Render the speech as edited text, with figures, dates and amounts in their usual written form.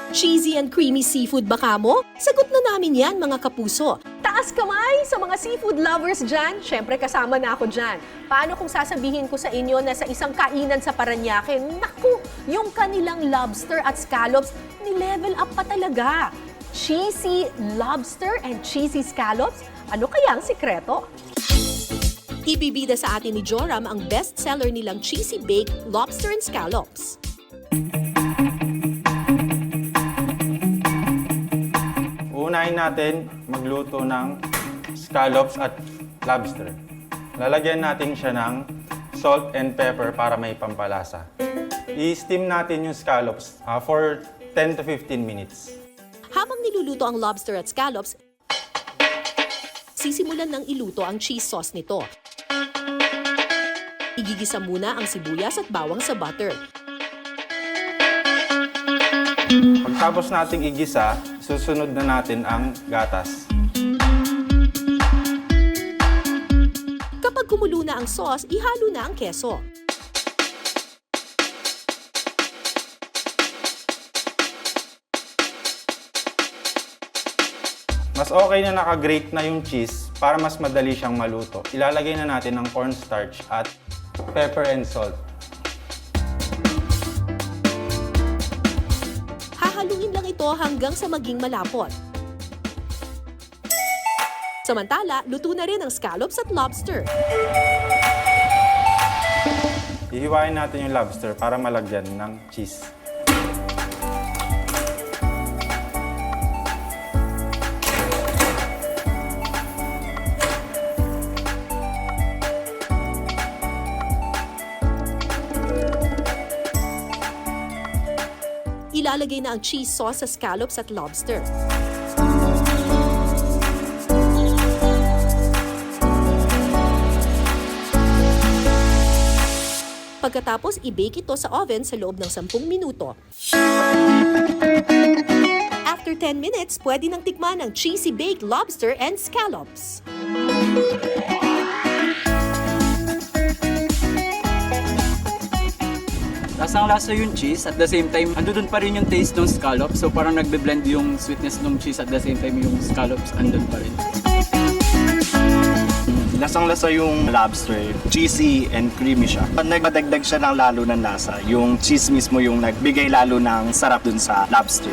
Cheesy and creamy seafood ba kamo? Sagot na namin yan mga kapuso. Taas kamay sa mga seafood lovers dyan. Siyempre kasama na ako dyan. Paano kung sasabihin ko sa inyo na sa isang kainan sa Parañaque, naku, yung kanilang lobster at scallops, ni-level up pa talaga. Cheesy lobster and cheesy scallops? Ano kaya ang sikreto? Ibibida sa atin ni Joram ang best-seller nilang cheesy baked lobster and scallops. Uunahin natin magluto ng scallops at lobster. Lalagyan natin siya ng salt and pepper para may pampalasa. I-steam natin yung scallops for 10 to 15 minutes. Habang niluluto ang lobster at scallops, sisimulan ng iluto ang cheese sauce nito. Igigisa muna ang sibuyas at bawang sa butter. Pagtapos nating igisa, susunod na natin ang gatas. Kapag kumulo na ang sauce, ihalo na ang keso. Mas okay na naka-grate na yung cheese para mas madali siyang maluto. Ilalagay na natin ang cornstarch at pepper and salt. Hahaluin lang ito hanggang sa maging malapot. Samantala, luto na rin ang scallops at lobster. Hihiwain natin yung lobster para malagyan ng cheese. Ilalagay na ang cheese sauce sa scallops at lobster. Pagkatapos, i-bake ito sa oven sa loob ng 10 minuto. After 10 minutes, pwede nang tikman ang cheesy baked lobster and scallops. Lasang-lasa yung cheese, at the same time, andun pa rin yung taste ng scallops. So parang nagbe-blend yung sweetness ng cheese, at the same time yung scallops andun pa rin. Lasang-lasa yung lobster, cheesy and creamy siya. Nagpadagdag siya ng lalo ng lasa. Yung cheese mismo yung nagbigay lalo ng sarap dun sa lobster.